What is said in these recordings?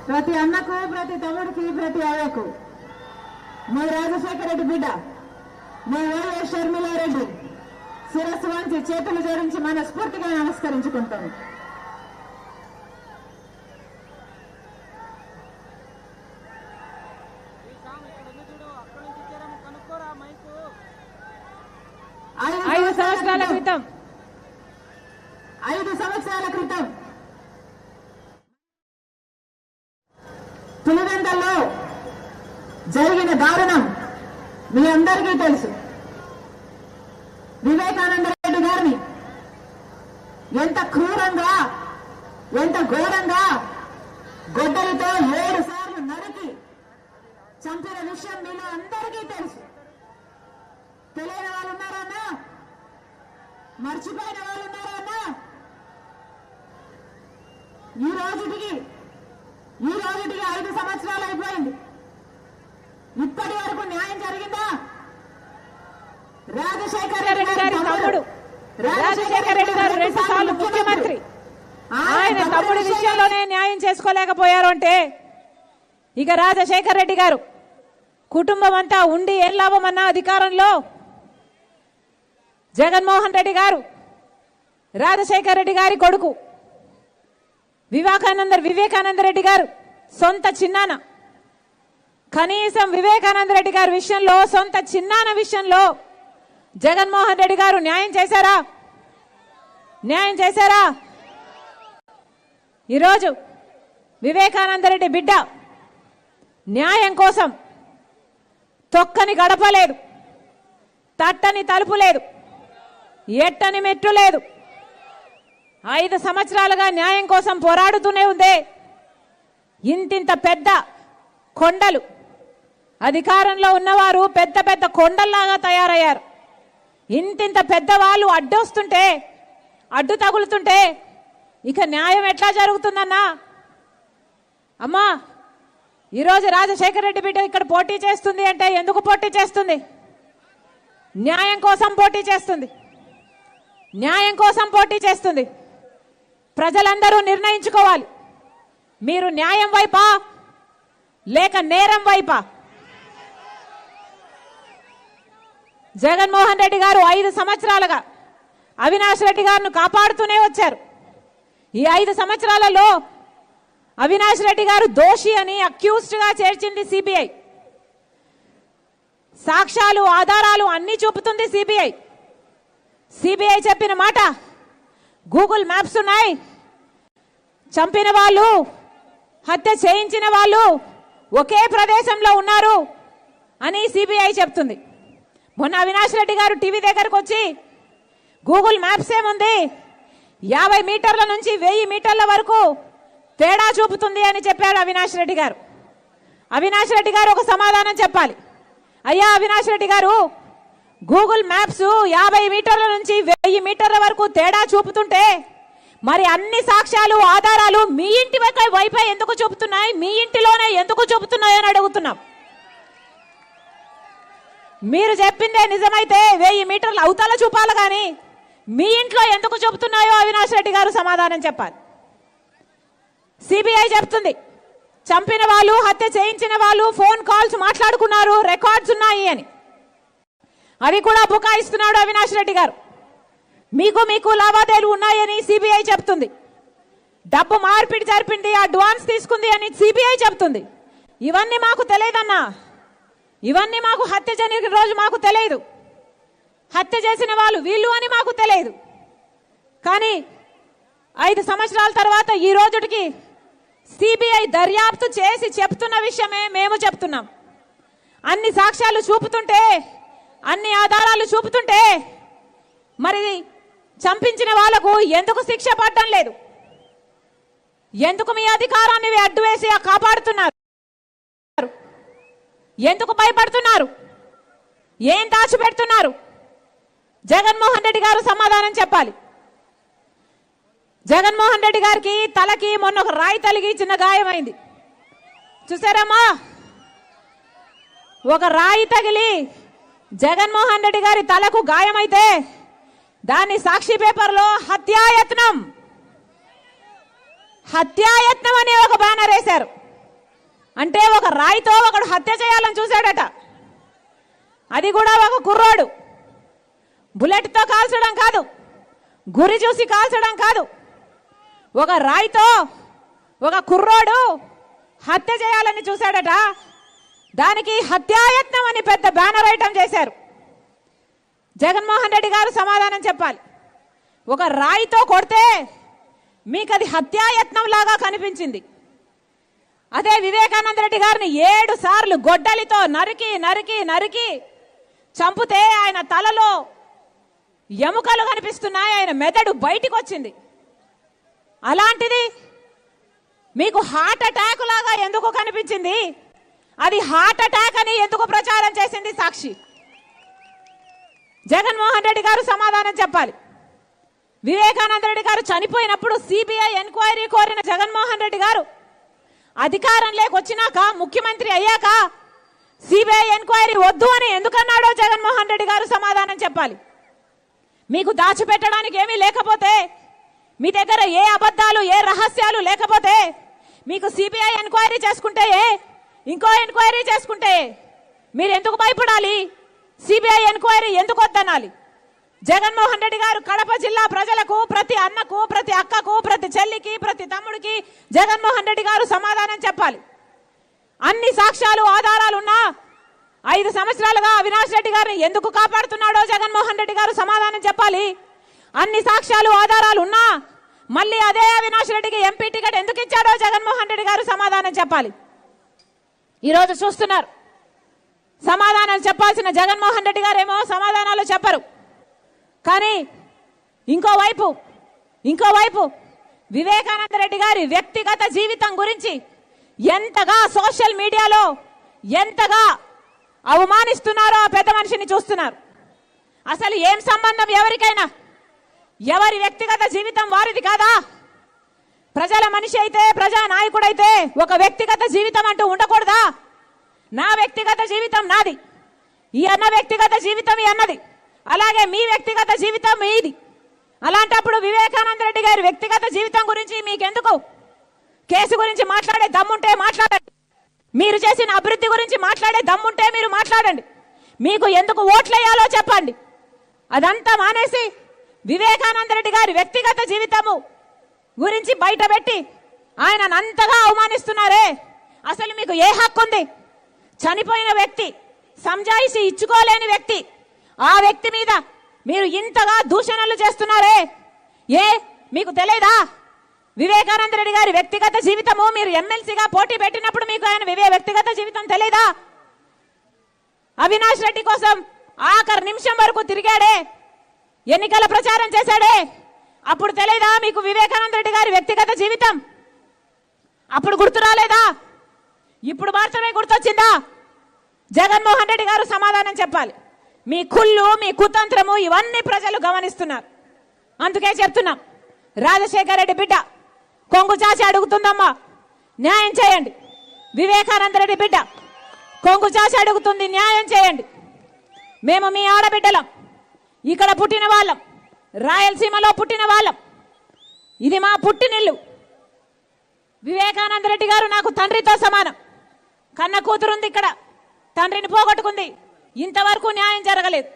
ప్రతి అన్నకు, ప్రతి తమ్ముడికి, ప్రతి అవ్వకు మీ రాజశేఖర రెడ్డి బిడ్డ మీ వైఎస్ షర్మిలారెడ్డి శిరస్సు వంచి చేతులు జోడించి మనస్ఫూర్తిగా నమస్కరించుకుంటాను. ఐదు సంవత్సరాల క్రితం పులివెందుల్లో జరిగిన దారుణం మీ అందరికీ తెలుసు. వివేకానంద రెడ్డి గారిని ఎంత క్రూరంగా, ఎంత ఘోరంగా గొడ్డలితో 7 సార్లు నరికి చంపిన విషయం మీలో అందరికీ తెలుసు. తెలియని వాళ్ళు ఉన్నారన్నా, మర్చిపోయిన వాళ్ళు ఉన్నారన్నా, ఈ రోజుటికి 5 సంవత్సరాలు అయిపోయింది. ఇప్పటి వరకు న్యాయం జరిగిందా? రాజశేఖర రెడ్డి గారి తమ్ముడు రాజశేఖర రెడ్డి గారు 2 సార్లు ముఖ్యమంత్రి, ఆయన తమ్ముడి విషయంలోనే న్యాయం చేసుకోలేకపోయారు అంటే ఇక రాజశేఖర రెడ్డి గారు కుటుంబం అంతా ఉండి ఏం లాభం అన్న అధికారంలో? జగన్మోహన్ రెడ్డి గారు రాజశేఖర రెడ్డి గారి కొడుకు వివేకానంద రెడ్డి గారు సొంత చిన్నాన. కనీసం వివేకానంద రెడ్డి గారి విషయంలో, సొంత చిన్నాన విషయంలో జగన్మోహన్ రెడ్డి గారు న్యాయం చేశారా? న్యాయం చేశారా? ఈరోజు వివేకానంద రెడ్డి బిడ్డ న్యాయం కోసం తొక్కని గడప లేదు, తట్టని తలుపు లేదు, ఎట్టని మెట్టు లేదు. 5 సంవత్సరాలుగా న్యాయం కోసం పోరాడుతూనే ఉందే. ఇంతింత పెద్ద కొండలు, అధికారంలో ఉన్నవారు పెద్ద పెద్ద కొండల్లాగా తయారయ్యారు. ఇంతింత పెద్దవాళ్ళు అడ్డొస్తుంటే, అడ్డు తగులుతుంటే ఇక న్యాయం ఎట్లా జరుగుతుందన్నా? అమ్మా, ఈరోజు రాజశేఖర రెడ్డి బిడ్డ ఇక్కడ పోటీ చేస్తుంది అంటే ఎందుకు పోటీ చేస్తుంది? న్యాయం కోసం పోటీ చేస్తుంది. న్యాయం కోసం పోటీ చేస్తుంది. ప్రజలందరూ నిర్ణయించుకోవాలి, మీరు న్యాయం వైపా లేక నేరం వైపా? జగన్మోహన్ రెడ్డి గారు 5 సంవత్సరాలుగా అవినాష్ రెడ్డి గారిని కాపాడుతూనే వచ్చారు. ఈ 5 సంవత్సరాలలో అవినాష్ రెడ్డి గారు దోషి అని అక్యూజ్డ్ గా చేర్చింది సిబిఐ. సాక్ష్యాలు, ఆధారాలు అన్ని చూపుతుంది సిబిఐ. సిబిఐ చెప్పిన మాట, గూగుల్ మ్యాప్స్ ఉన్నాయి, చంపిన వాళ్ళు, హత్య చేయించిన వాళ్ళు ఒకే ప్రదేశంలో ఉన్నారు అని సిబిఐ చెప్తుంది. మొన్న అవినాష్ రెడ్డి గారు టీవీ దగ్గరకు వచ్చి గూగుల్ మ్యాప్స్ ఏముంది, 50 మీటర్ల నుంచి 1000 మీటర్ల వరకు తేడా చూపుతుంది అని చెప్పాడు అవినాష్ రెడ్డి గారు. అవినాష్ రెడ్డి గారు ఒక సమాధానం చెప్పాలి. అయ్యా అవినాష్ రెడ్డి గారు, గూగుల్ మ్యాప్స్ 50 మీటర్ల నుంచి 1000 మీటర్ల వరకు తేడా చూపుతుంటే మరి అన్ని సాక్ష్యాలు, ఆధారాలు మీ ఇంటి వైపే ఎందుకు చూపుతున్నాయి? మీ ఇంటిలోనే ఎందుకు చూపుతున్నాయి అని అడుగుతున్నాం. మీరు చెప్పిందే నిజమైతే 1000 మీటర్ల అవతల చూపాలి, కానీ మీ ఇంట్లో ఎందుకు చూపుతున్నాయో అవినాష్ రెడ్డి గారు సమాధానం చెప్పాలి. సిబిఐ చెప్తుంది, చంపిన వాళ్ళు, హత్య చేయించిన వాళ్ళు ఫోన్ కాల్స్ మాట్లాడుకున్నారు, రికార్డ్స్ ఉన్నాయి అని. అవి కూడా బుకాయిస్తున్నాడు అవినాష్ రెడ్డి గారు. మీకు లావాదేవీలు ఉన్నాయని సిబిఐ చెప్తుంది. డబ్బు మార్పిడి జరిపింది, అడ్వాన్స్ తీసుకుంది అని సిబిఐ చెప్తుంది. ఇవన్నీ మాకు తెలియదన్నా, ఇవన్నీ మాకు హత్య జరిగిన రోజు మాకు తెలియదు, హత్య చేసిన వాళ్ళు వీళ్ళు అని మాకు తెలియదు. కానీ 5 సంవత్సరాల తర్వాత ఈ రోజుకి సిబిఐ దర్యాప్తు చేసి చెప్తున్న విషయమే మేము చెప్తున్నాం. అన్ని సాక్ష్యాలు చూపుతుంటే, అన్ని ఆధారాలు చూపుతుంటే మరి చంపించిన వాళ్లకు ఎందుకు శిక్ష పడడం లేదు? ఎందుకు మీ అధికారాన్ని అడ్డు వేసి కాపాడుతున్నారు? ఎందుకు భయపడుతున్నారు? ఏం దాచిపెడుతున్నారు? జగన్మోహన్ రెడ్డి గారు సమాధానం చెప్పాలి. జగన్మోహన్ రెడ్డి గారికి తలకి మొన్న ఒక రాయి తలిగి చిన్న గాయమైంది, చూసారమ్మా? ఒక రాయి తగిలి జగన్మోహన్ రెడ్డి గారి తలకు గాయమైతే దాన్ని సాక్షి పేపర్లో హత్యాయత్నం అనే ఒక బ్యానర్ వేశారు. రాయితో ఒకడు హత్య చేయాలని చూశాడట. అది కూడా ఒక కుర్రోడు. బుల్లెట్తో కాల్చడం కాదు, గురి చూసి కాల్చడం కాదు, ఒక రాయితో ఒక కుర్రోడు హత్య చేయాలని చూశాడట. దానికి హత్యాయత్నం అని పెద్ద బ్యానర్ ఐటమ్ చేశారు. జగన్మోహన్ రెడ్డి గారు సమాధానం చెప్పాలి. ఒక రాయితో కొడితే మీకు అది హత్యాయత్నం లాగా కనిపించింది. అదే వివేకానంద రెడ్డి గారిని 7 సార్లు గొడ్డలితో నరికి నరికి నరికి చంపితే ఆయన తలలో ఎముకలు కనిపిస్తున్నాయి, ఆయన మెదడు బయటికి వచ్చింది. అలాంటిది మీకు హార్ట్ అటాక్ లాగా ఎందుకు కనిపించింది? అది హార్ట్ అటాక్ అని ఎందుకు ప్రచారం చేసింది సాక్షి? జగన్మోహన్ రెడ్డి గారు సమాధానం చెప్పాలి. వివేకానంద రెడ్డి గారు చనిపోయినప్పుడు సిబిఐ ఎంక్వైరీ కోరిన జగన్మోహన్ రెడ్డి గారు అధికారంలోకి వచ్చినాక, ముఖ్యమంత్రి అయ్యాక సిబిఐ ఎంక్వైరీ వద్దు అని ఎందుకన్నాడో జగన్మోహన్ రెడ్డి గారు సమాధానం చెప్పాలి. మీకు దాచిపెట్టడానికి ఏమీ లేకపోతే, మీ దగ్గర ఏ అబద్ధాలు ఏ రహస్యాలు లేకపోతే, మీకు సిబిఐ ఎంక్వైరీ చేసుకుంటే ఇంకో ఎంక్వైరీ చేసుకుంటే మీరు ఎందుకు భయపడాలి? సిబిఐ ఎంక్వైరీ ఎందుకు వద్దనాలి? జగన్మోహన్ రెడ్డి గారు కడప జిల్లా ప్రజలకు, ప్రతి అన్నకు, ప్రతి అక్కకు, ప్రతి చెల్లికి, ప్రతి తమ్ముడికి జగన్మోహన్ రెడ్డి గారు సమాధానం చెప్పాలి. అన్ని సాక్ష్యాలు ఆధారాలు ఉన్నా 5 సంవత్సరాలుగా అవినాష్ రెడ్డి గారిని ఎందుకు కాపాడుతున్నాడో జగన్మోహన్ రెడ్డి గారు సమాధానం చెప్పాలి. అన్ని సాక్ష్యాలు ఆధారాలు ఉన్నా మళ్ళీ అదే అవినాష్ రెడ్డికి ఎంపీ టికెట్ ఎందుకు ఇచ్చాడో జగన్మోహన్ రెడ్డి గారు సమాధానం చెప్పాలి. ఈరోజు చూస్తున్నారు, సమాధానాలు చెప్పాల్సిన జగన్మోహన్ రెడ్డి గారేమో సమాధానాలు చెప్పరు. కానీ ఇంకోవైపు వివేకానంద రెడ్డి గారి వ్యక్తిగత జీవితం గురించి ఎంతగా సోషల్ మీడియాలో ఎంతగా అవమానిస్తున్నారో ఆ పెద్ద మనిషిని చూస్తున్నారు. అసలు ఏం సంబంధం ఎవరికైనా? ఎవరి వ్యక్తిగత జీవితం వారిది కాదా? ప్రజల మనిషి అయితే, ప్రజా నాయకుడైతే ఒక వ్యక్తిగత జీవితం అంటూ ఉండకూడదా? నా వ్యక్తిగత జీవితం నాది, ఈ అన్న వ్యక్తిగత జీవితం ఈ అన్నది, అలాగే మీ వ్యక్తిగత జీవితం మీది. అలాంటప్పుడు వివేకానంద రెడ్డి గారి వ్యక్తిగత జీవితం గురించి మీకెందుకు? కేసు గురించి మాట్లాడే దమ్ముంటే మాట్లాడండి. మీరు చేసిన అభివృద్ధి గురించి మాట్లాడే దమ్ముంటే మీరు మాట్లాడండి. మీకు ఎందుకు ఓట్లేయాలో చెప్పండి. అదంతా మానేసి వివేకానంద రెడ్డి గారి వ్యక్తిగత జీవితము గురించి బయటపెట్టి ఆయనను అంతగా అవమానిస్తున్నారే. అసలు మీకు ఏ హక్కు ఉంది? చనిపోయిన వ్యక్తి, సంజాయిషి ఇచ్చుకోలేని వ్యక్తి, ఆ వ్యక్తి మీద మీరు ఇంతగా దూషణలు చేస్తున్నారే. మీకు తెలియదా వివేకానంద రెడ్డి గారి వ్యక్తిగత జీవితము? మీరు ఎమ్మెల్సీగా పోటీ పెట్టినప్పుడు మీకు ఆయన వ్యక్తిగత జీవితం తెలియదా? అవినాష్ రెడ్డి కోసం ఆఖరి నిమిషం వరకు తిరిగాడే, ఎన్నికల ప్రచారం చేశాడే. అప్పుడు తెలియదా మీకు వివేకానంద రెడ్డి గారి వ్యక్తిగత జీవితం? అప్పుడు గుర్తు రాలేదా? ఇప్పుడు మాత్రమే గుర్తొచ్చిందా? జగన్మోహన్ రెడ్డి గారు సమాధానం చెప్పాలి. మీ కుళ్ళు, మీ కుతంత్రము ఇవన్నీ ప్రజలు గమనిస్తున్నారు. అందుకే చెప్తున్నాం, రాజశేఖర రెడ్డి బిడ్డ కొంగు చాచి అడుగుతుందమ్మా, న్యాయం చేయండి. వివేకానంద రెడ్డి బిడ్డ కొంగు చాచి అడుగుతుంది, న్యాయం చేయండి. మేము మీ ఆడబిడ్డలం, ఇక్కడ పుట్టిన వాళ్ళం, రాయలసీమలో పుట్టిన వాళ్ళం, ఇది మా పుట్టినిల్లు. వివేకానంద రెడ్డి గారు నాకు తండ్రితో సమానం. కన్న కూతురుంది ఇక్కడ, తండ్రిని పోగొట్టుకుంది. ఇంతవరకు న్యాయం జరగలేదు.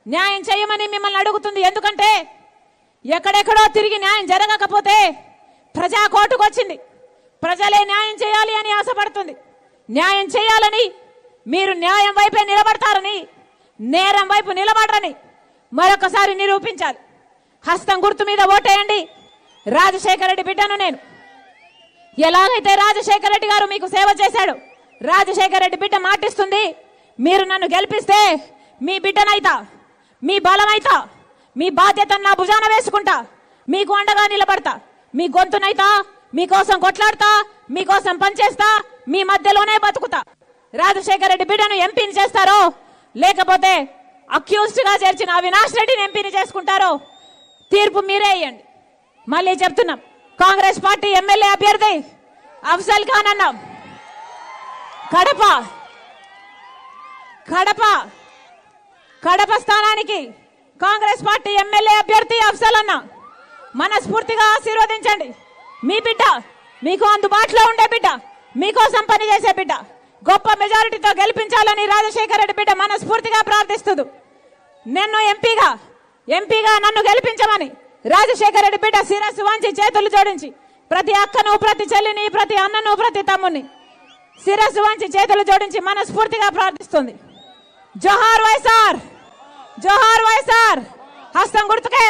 న్యాయం చేయమని మిమ్మల్ని అడుగుతుంది. ఎందుకంటే ఎక్కడెక్కడో తిరిగి న్యాయం జరగకపోతే ప్రజా కోర్టుకు వచ్చింది. ప్రజలే న్యాయం చేయాలి అని ఆశపడుతుంది. న్యాయం చేయాలని, మీరు న్యాయం వైపే నిలబడతారని, నేరం వైపు నిలబడరని మరొకసారి నిరూపించాలి. హస్తం గుర్తు మీద ఓటేయండి. రాజశేఖర రెడ్డి బిడ్డను నేను. ఎలాగైతే రాజశేఖర రెడ్డి గారు మీకు సేవ చేశాడు, రాజశేఖర రెడ్డి బిడ్డ మాటిస్తుంది, మీరు నన్ను గెలిపిస్తే మీ బిడ్డనైతా, మీ బలమైతా, మీ బాధ్యతను నా భుజాన వేసుకుంటా, మీకు అండగా నిలబడతా, మీ గొంతునైతా, మీకోసం కొట్లాడతా, మీకోసం పనిచేస్తా, మీ మధ్యలోనే బతుకుతా. రాజశేఖర రెడ్డి బిడ్డను ఎంపీని చేస్తారో, లేకపోతే అక్యూజ్డ్ గా చేర్చిన అవినాష్ రెడ్డిని ఎంపీని చేసుకుంటారో తీర్పు మీరే ఇవ్వండి. మళ్ళీ చెప్తున్నాం, కాంగ్రెస్ పార్టీ ఎమ్మెల్యే అభ్యర్థి అఫ్జల్ ఖాన్ అన్నాం. కడప స్థానానికి కాంగ్రెస్ పార్టీ ఎమ్మెల్యే అభ్యర్థి అఫ్జల్ అన్న మనస్ఫూర్తిగా ఆశీర్వదించండి. మీ బిడ్డ, మీకు అందుబాటులో ఉండే బిడ్డ, మీకోసం పనిచేసే బిడ్డ, గొప్ప మెజారిటీతో గెలిపించాలని రాజశేఖర రెడ్డి బిడ్డ మనస్ఫూర్తిగా ప్రార్థిస్తుంది. నన్ను ఎంపీగా నన్ను గెలిపించమని రాజశేఖర రెడ్డి బిడ్డ శిరస్సు వంచి చేతులు జోడించి ప్రతి అక్కను, ప్రతి చెల్లిని, ప్రతి అన్నను, ప్రతి తమ్ముని శిరస్సు వంచి చేతులు జోడించి మనస్ఫూర్తిగా ప్రార్థిస్తుంది. జోహార్ వైఎస్ఆర్, జోహార్ వైఎస్ఆర్. హస్తం గుర్తుకే.